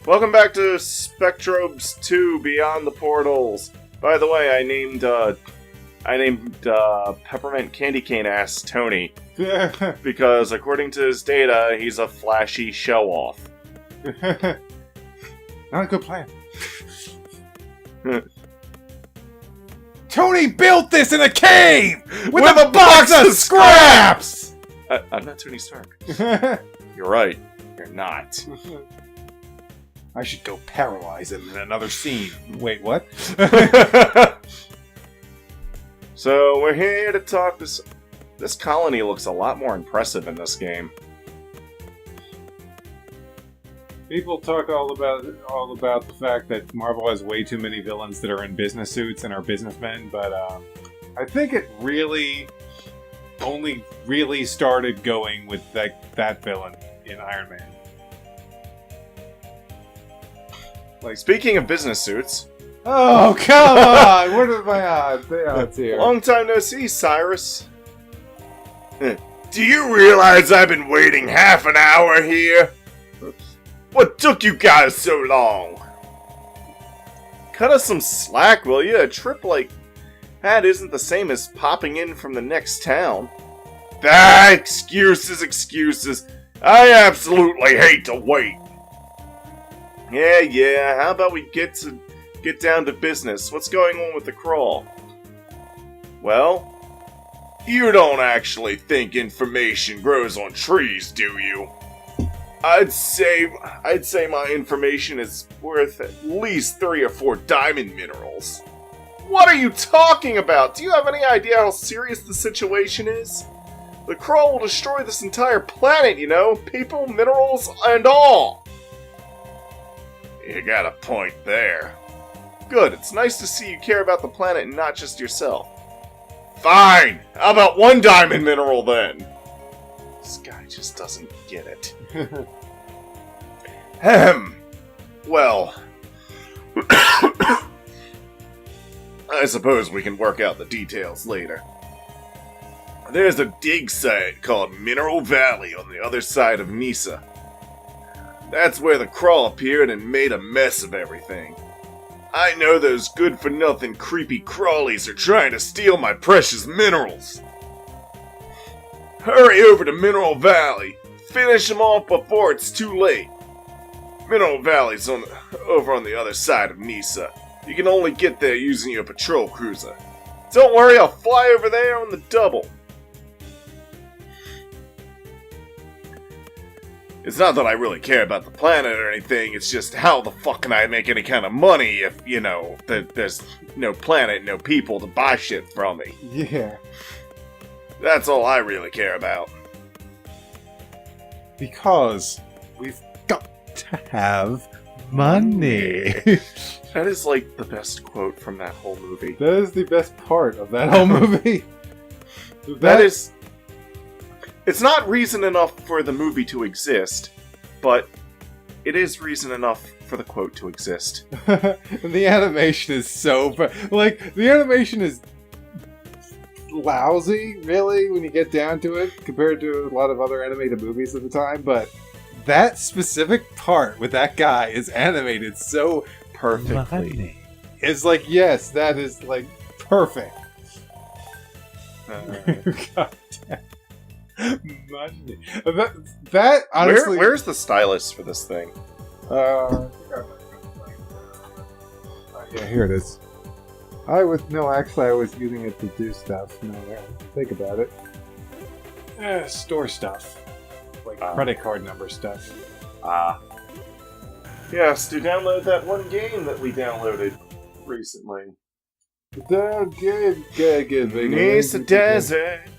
Welcome back to Spectrobes 2 Beyond the Portals. By the way, I named Peppermint Candy Cane ass Tony because according to his data, he's a flashy show-off. Not a good plan. Tony built this in a cave with a box of scraps! I'm not Tony Stark. You're right. You're not. I should go paralyze him in another scene. Wait, what? So, we're here to talk this colony looks a lot more impressive in this game. People talk all about the fact that Marvel has way too many villains that are in business suits and are businessmen, but I think it only really started going with that villain in Iron Man. Speaking of business suits... Oh, come on! What are my odds here? Long time no see, Cyrus. Do you realize I've been waiting half an hour here? What took you guys so long? Cut us some slack, will you? A trip like that isn't the same as popping in from the next town. Excuses. I absolutely hate to wait. Yeah, how about we get down to business? What's going on with the crawl? Well, you don't actually think information grows on trees, do you? I'd say my information is worth at least 3 or 4 diamond minerals. What are you talking about? Do you have any idea how serious the situation is? The crawl will destroy this entire planet, you know? People, minerals, and all! You got a point there. Good, it's nice to see you care about the planet and not just yourself. Fine! How about 1 diamond mineral then? This guy just doesn't get it. Well... I suppose we can work out the details later. There's a dig site called Mineral Valley on the other side of Nisa. That's where the crawl appeared and made a mess of everything. I know those good-for-nothing creepy crawlies are trying to steal my precious minerals. Hurry over to Mineral Valley. Finish them off before it's too late. Mineral Valley's over on the other side of Nisa. You can only get there using your patrol cruiser. Don't worry, I'll fly over there on the double. It's not that I really care about the planet or anything, it's just how the fuck can I make any kind of money if, there's no planet, no people to buy shit from me. Yeah. That's all I really care about. Because we've got to have money. That is like the best quote from that whole movie. That is the best part of that whole movie. That is... It's not reason enough for the movie to exist, but it is reason enough for the quote to exist. And the animation is so... the animation is lousy, really, when you get down to it, compared to a lot of other animated movies at the time, but that specific part with that guy is animated so perfectly. It's like, yes, that is, perfect. God damn. Money. That honestly... Where's the stylus for this thing? Yeah, here it is. I was using it to do stuff. No, think about it. Store stuff. Credit card number stuff. Yes, to download that one game that we downloaded recently. The game. Nisa Desert.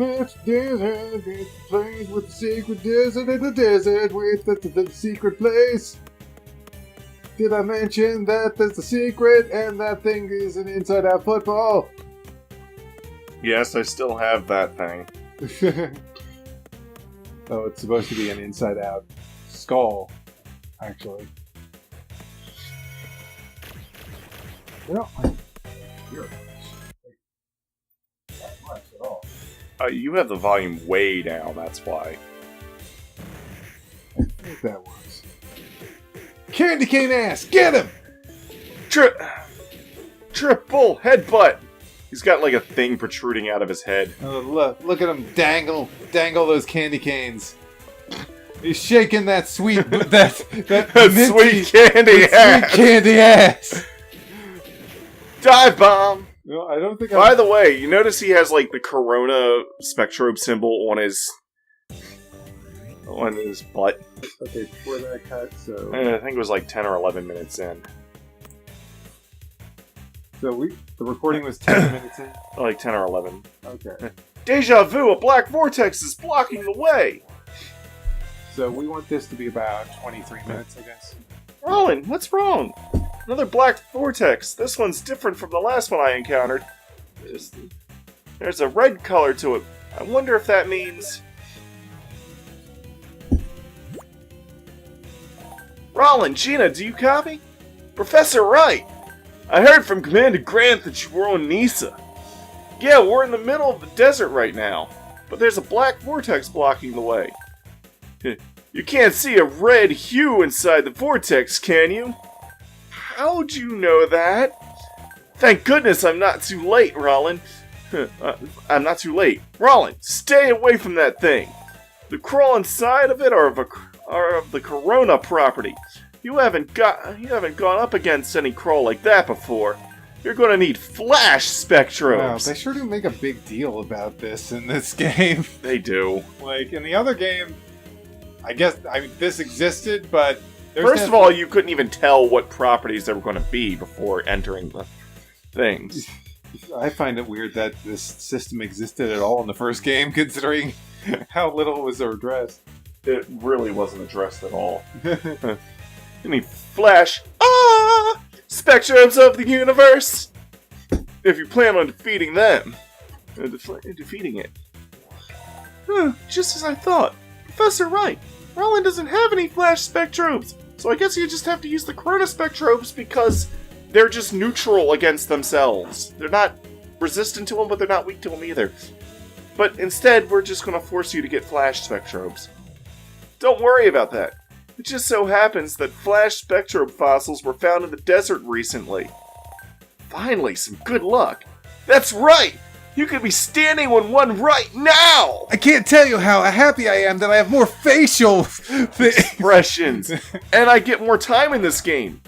It's desert, it's the place with the secret desert, in the desert with the secret place. Did I mention that there's a secret and that thing is an inside-out football? Yes, I still have that thing. Oh, it's supposed to be an inside-out skull, actually. Well, you're not much at all. You have the volume way down, that's why. I think that works. Candy cane ass! Get him! Triple headbutt! He's got like a thing protruding out of his head. Oh, look at him dangle those candy canes. He's shaking that sweet, that sweet candy ass! Sweet candy ass! Dive bomb! No, I don't think By the way, you notice he has like the Corona Spectrobe symbol on his butt. Okay, before that cut, so... I think it was like 10 or 11 minutes in. So the recording was 10 minutes in? Like 10 or 11. Okay. Deja vu, a black vortex is blocking the way! So we want this to be about 23 minutes, I guess. Roland, what's wrong? Another black vortex. This one's different from the last one I encountered. There's a red color to it. I wonder if that means... Roland, Gina, do you copy? Professor Wright! I heard from Commander Grant that you were on Nisa. Yeah, we're in the middle of the desert right now, but there's a black vortex blocking the way. You can't see a red hue inside the vortex, can you? How'd you know that? Thank goodness I'm not too late, Roland. I'm not too late. Roland, stay away from that thing. The crawl inside of it are of the Corona property. You haven't gone up against any crawl like that before. You're gonna need flash spectrobes. Wow, they sure do make a big deal about this in this game. They do. Like, in the other game, I mean, this existed, but... First of all, you couldn't even tell what properties they were going to be before entering the things. I find it weird that this system existed at all in the first game, considering how little was addressed. It really wasn't addressed at all. You need flash... Ah! Spectrobes of the universe! If you plan on defeating them. Defeating it. Just as I thought. Professor Wright, Roland doesn't have any flash spectrobes, so I guess you just have to use the Corona spectrobes because they're just neutral against themselves. They're not resistant to them, but they're not weak to them either. But instead, we're just going to force you to get flash spectrobes. Don't worry about that. It just so happens that flash spectrobe fossils were found in the desert recently. Finally, some good luck. That's right! You could be standing on one right now! I can't tell you how happy I am that I have more facial expressions, and I get more time in this game.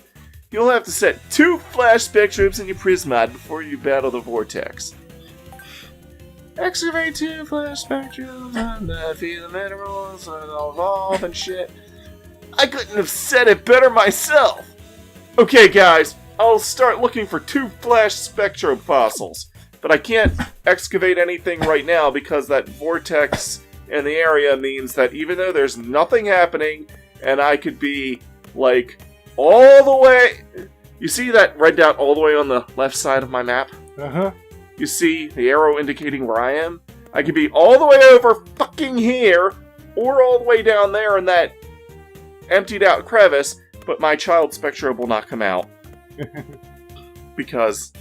You'll have to set 2 flash spectrobes in your Prismod before you battle the vortex. Excavate 2 flash spectrobes and feed the minerals and evolve and shit. I couldn't have said it better myself! Okay guys, I'll start looking for 2 flash spectrobe fossils. But I can't excavate anything right now because that vortex in the area means that even though there's nothing happening and I could be, like, all the way... You see that red dot all the way on the left side of my map? Uh-huh. You see the arrow indicating where I am? I could be all the way over fucking here or all the way down there in that emptied out crevice, but my child Spectrobe will not come out. Because...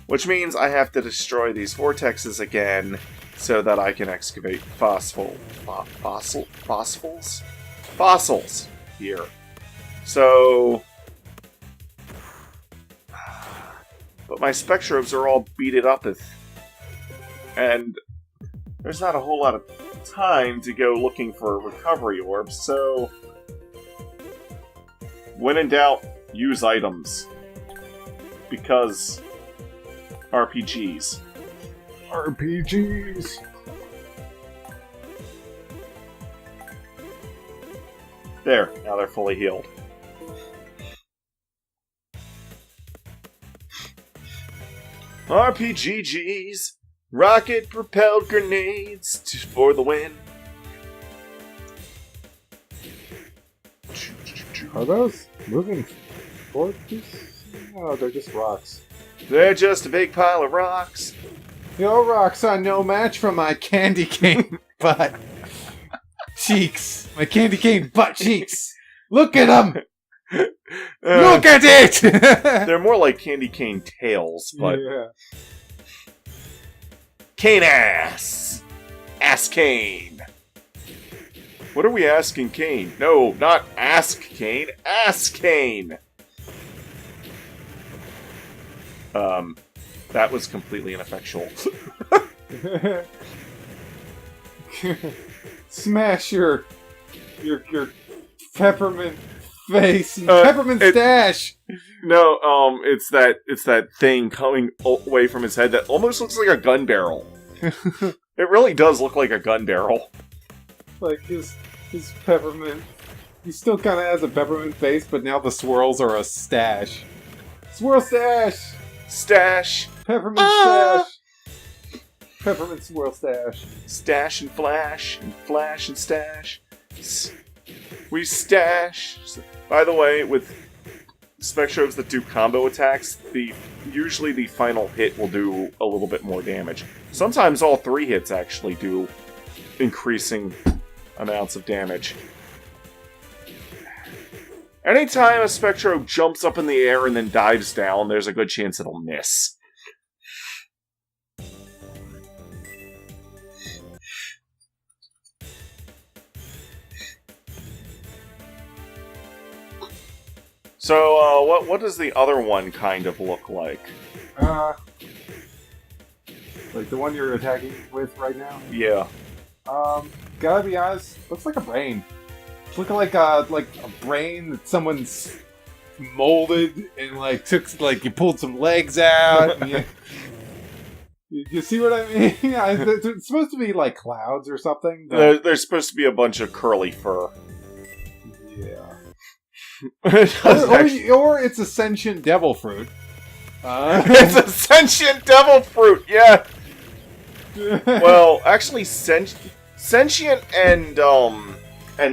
Which means I have to destroy these vortexes again so that I can excavate fossils here. So... But my Spectrobes are all beaten up and there's not a whole lot of time to go looking for recovery orbs, so... When in doubt, use items. Because... RPGs. RPGs! There, now they're fully healed. RPGs! Rocket-propelled grenades for the win. Are those moving forces? No, they're just rocks. They're just a big pile of rocks. Your rocks are no match for my candy cane butt cheeks. My candy cane butt cheeks. Look at them! Look at it! They're more like candy cane tails, but... Yeah. Cane ass! Ass cane! What are we asking Kane? No, not ask Kane. Ask Kane! That was completely ineffectual. Smash your peppermint face and peppermint stash. No, it's that thing coming away from his head that almost looks like a gun barrel. It really does look like a gun barrel. Like his peppermint. He still kind of has a peppermint face, but now the swirls are a stash. Swirl stash. Stash. Peppermint stash. Peppermint swirl stash. Stash and flash and stash. We stash. By the way, with Spectrobes that do combo attacks, usually the final hit will do a little bit more damage. Sometimes all 3 hits actually do increasing amounts of damage. Anytime a Spectrobe jumps up in the air and then dives down, there's a good chance it'll miss. So, what does the other one kind of look like? Like the one you're attacking with right now? Yeah. Gotta be honest, looks like a brain. It's looking like a brain that someone's molded and you pulled some legs out. And you see what I mean? Yeah, it's supposed to be like clouds or something. There's supposed to be a bunch of curly fur. Yeah. or it's a sentient devil fruit. It's a sentient devil fruit, yeah! Well, actually, sentient and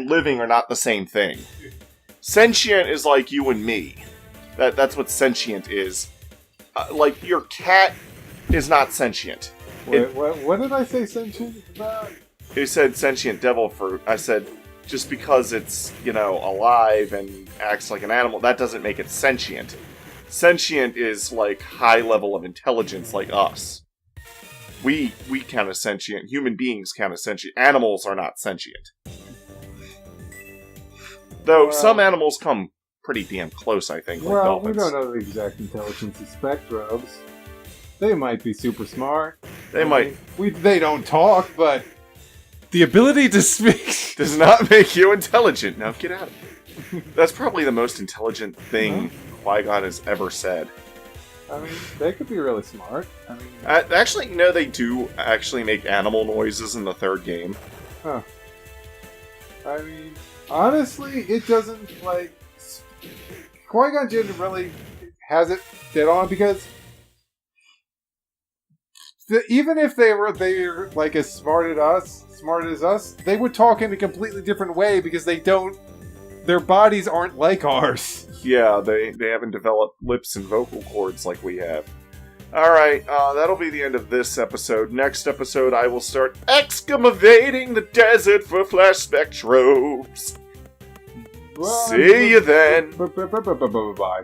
living are not the same thing. Sentient is like you and me. That's what sentient is. Like, your cat is not sentient. What did I say sentient about? You said sentient devil fruit. I said, just because it's, alive and acts like an animal, that doesn't make it sentient. Sentient is, like, high level of intelligence like us. We count as sentient. Human beings count as sentient. Animals are not sentient. Though some animals come pretty damn close, I think, like dolphins. We don't know the exact intelligence of Spectrobes. They might be super smart. They don't talk, but the ability to speak does not make you intelligent. Now get out of here. That's probably the most intelligent thing Qui-Gon has ever said. I mean, they could be really smart. I mean, actually, they do actually make animal noises in the 3rd game. Huh. I mean, honestly, it doesn't, Qui-Gon Jinn really has it dead on, because even if they're as smart as us, they would talk in a completely different way because their bodies aren't like ours. Yeah, they haven't developed lips and vocal cords like we have. Alright, that'll be the end of this episode. Next episode, I will start excavating the desert for flash Spectrobes. See you then. Bye.